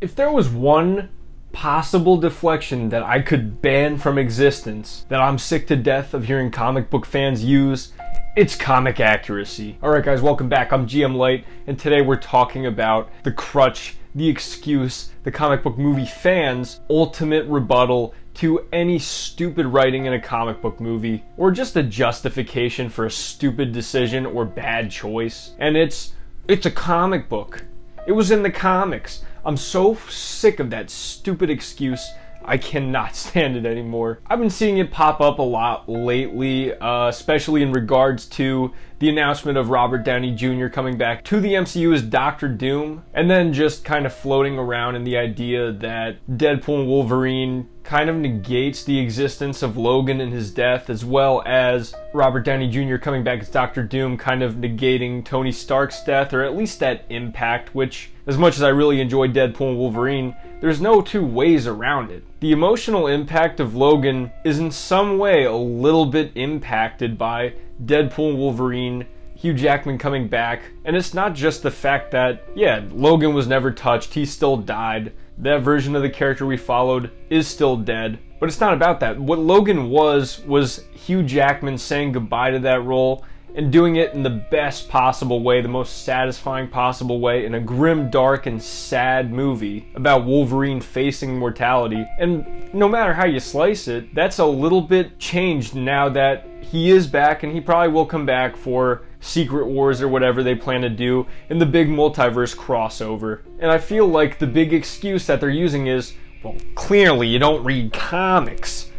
If there was one possible deflection that I could ban from existence that I'm sick to death of hearing comic book fans use, it's comic accuracy. Alright guys, welcome back. I'm GM Light, and today we're talking about the crutch, the excuse, the comic book movie fans' ultimate rebuttal to any stupid writing in a comic book movie, or just a justification for a stupid decision or bad choice. And it's a comic book. It was in the comics. I'm so sick of that stupid excuse. I cannot stand it anymore. I've been seeing it pop up a lot lately, especially in regards to the announcement of Robert Downey Jr. coming back to the MCU as Doctor Doom, and then just kind of floating around in the idea that Deadpool and Wolverine kind of negates the existence of Logan and his death, as well as Robert Downey Jr. coming back as Doctor Doom kind of negating Tony Stark's death, or at least that impact, which, as much as I really enjoyed Deadpool and Wolverine, there's no two ways around it. The emotional impact of Logan is in some way a little bit impacted by Deadpool and Wolverine, Hugh Jackman coming back, and it's not just the fact that, yeah, Logan was never touched, he still died, that version of the character we followed is still dead, but it's not about that. What Logan was Hugh Jackman saying goodbye to that role and doing it in the best possible way, the most satisfying possible way, in a grim, dark, and sad movie about Wolverine facing mortality. And no matter how you slice it, that's a little bit changed now that he is back, and he probably will come back for Secret Wars or whatever they plan to do in the big multiverse crossover. And I feel like the big excuse that they're using is, well, clearly you don't read comics.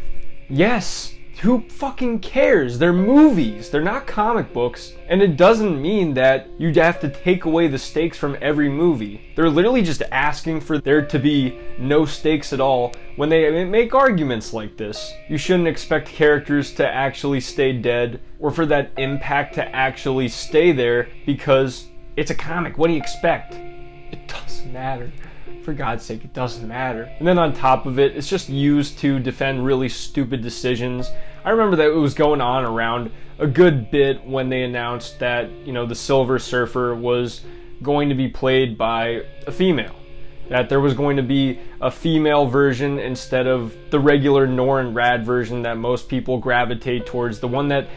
Yes. Who fucking cares? They're movies. They're not comic books. And it doesn't mean that you'd have to take away the stakes from every movie. They're literally just asking for there to be no stakes at all when they make arguments like this. You shouldn't expect characters to actually stay dead or for that impact to actually stay there because it's a comic. What do you expect? It doesn't matter. For God's sake, it doesn't matter. And then on top of it, it's just used to defend really stupid decisions. I remember that it was going on around a good bit when they announced that, the Silver Surfer was going to be played by a female. That there was going to be a female version instead of the regular Norrin Rad version that most people gravitate towards. The one that,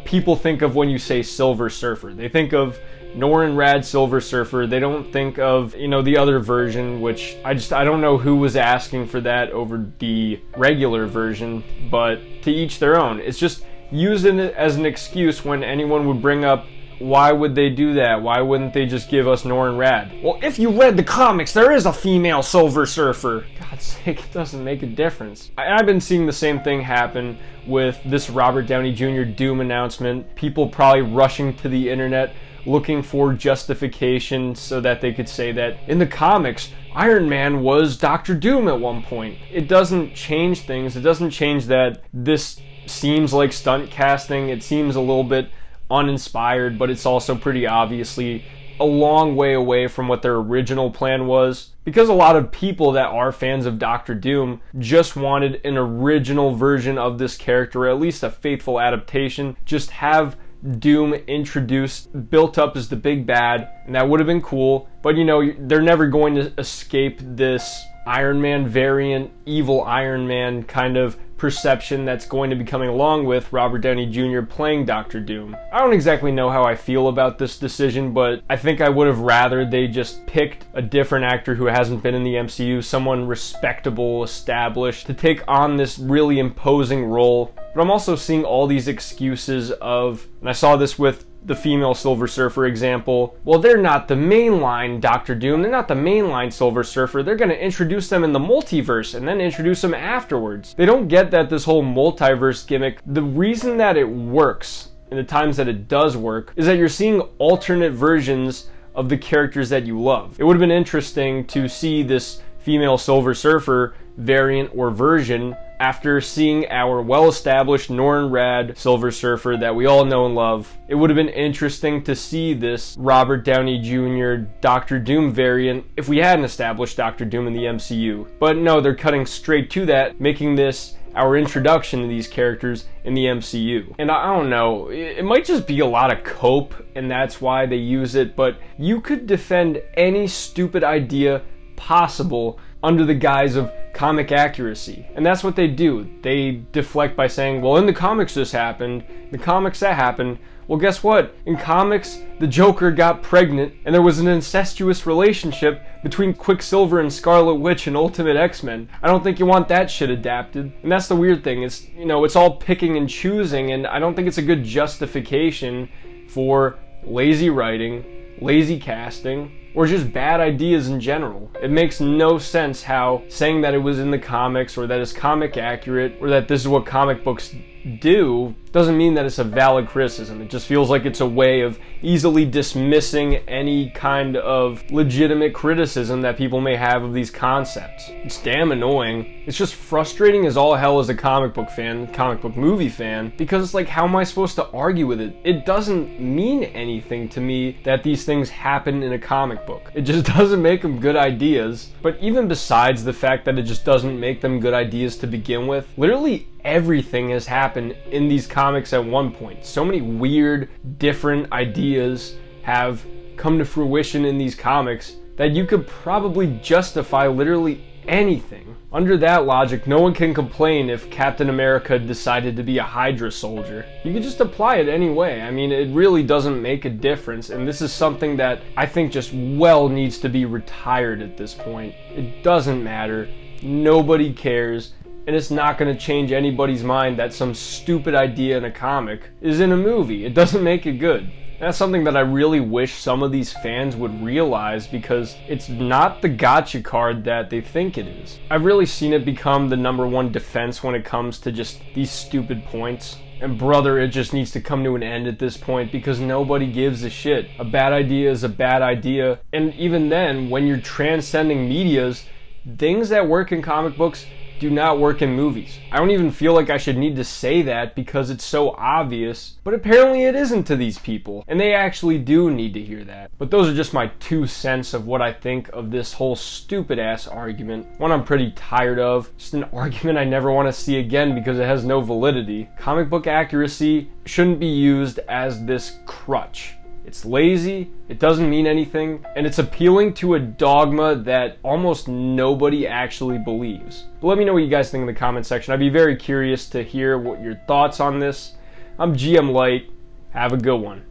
people think of when you say Silver Surfer. They think of Norrin Rad Silver Surfer. They don't think of, the other version, which I don't know who was asking for that over the regular version, but to each their own. It's just using it as an excuse when anyone would bring up, why would they do that? Why wouldn't they just give us Norrin Rad? Well, if you read the comics, there is a female Silver Surfer. God's sake, it doesn't make a difference. I've been seeing the same thing happen with this Robert Downey Jr. Doom announcement. People probably rushing to the internet looking for justification so that they could say that in the comics, Iron Man was Doctor Doom at one point. It doesn't change things. It doesn't change that this seems like stunt casting. It seems a little bit uninspired, but it's also pretty obviously a long way away from what their original plan was, because a lot of people that are fans of Doctor Doom just wanted an original version of this character, or at least a faithful adaptation. Just have Doom introduced, built up as the big bad, and that would have been cool, but they're never going to escape this Iron Man variant, evil Iron Man kind of perception that's going to be coming along with Robert Downey Jr. playing Doctor Doom. I don't exactly know how I feel about this decision, but I think I would have rather they just picked a different actor who hasn't been in the MCU, someone respectable, established, to take on this really imposing role. But I'm also seeing all these excuses of, and I saw this with the female Silver Surfer example, well, they're not the mainline Doctor Doom, they're not the mainline Silver Surfer, they're going to introduce them in the multiverse and then introduce them afterwards. They don't get that this whole multiverse gimmick, the reason that it works, in the times that it does work, is that you're seeing alternate versions of the characters that you love. It would have been interesting to see this female Silver Surfer variant or version after seeing our well-established Norrin Rad Silver Surfer that we all know and love. It would have been interesting to see this Robert Downey Jr. Doctor Doom variant if we hadn't established Doctor Doom in the MCU. But no, they're cutting straight to that, making this our introduction to these characters in the MCU. And I don't know, it might just be a lot of cope and that's why they use it, but you could defend any stupid idea possible under the guise of comic accuracy. And that's what they do. They deflect by saying, well, in the comics this happened, in the comics that happened. Well, guess what? In comics, the Joker got pregnant, and there was an incestuous relationship between Quicksilver and Scarlet Witch and Ultimate X-Men. I don't think you want that shit adapted. And that's the weird thing. It's, it's all picking and choosing, and I don't think it's a good justification for lazy writing, lazy casting, or just bad ideas in general. It makes no sense how saying that it was in the comics, or that it's comic accurate, or that this is what comic books do, doesn't mean that it's a valid criticism. It just feels like it's a way of easily dismissing any kind of legitimate criticism that people may have of these concepts. It's damn annoying. It's just frustrating as all hell as a comic book fan, comic book movie fan, because it's like, how am I supposed to argue with it? It doesn't mean anything to me that these things happen in a comic book. It just doesn't make them good ideas. But even besides the fact that it just doesn't make them good ideas to begin with, literally everything has happened in these comics at one point. So many weird, different ideas have come to fruition in these comics that you could probably justify literally anything. Under that logic, no one can complain if Captain America decided to be a Hydra soldier. You can just apply it anyway. I mean, it really doesn't make a difference, and this is something that I think just needs to be retired at this point. It doesn't matter. Nobody cares. And it's not going to change anybody's mind that some stupid idea in a comic is in a movie. It doesn't make it good. That's something that I really wish some of these fans would realize, because it's not the gotcha card that they think it is. I've really seen it become the #1 defense when it comes to just these stupid points. And brother, it just needs to come to an end at this point, because nobody gives a shit. A bad idea is a bad idea. And even then, when you're transcending medias, things that work in comic books do not work in movies. I don't even feel like I should need to say that, because it's so obvious, but apparently it isn't to these people, and they actually do need to hear that. But those are just my 2 cents of what I think of this whole stupid ass argument. One I'm pretty tired of, just an argument I never want to see again because it has no validity. Comic book accuracy shouldn't be used as this crutch. It's lazy, it doesn't mean anything, and it's appealing to a dogma that almost nobody actually believes. But let me know what you guys think in the comment section. I'd be very curious to hear what your thoughts on this. I'm GM Light. Have a good one.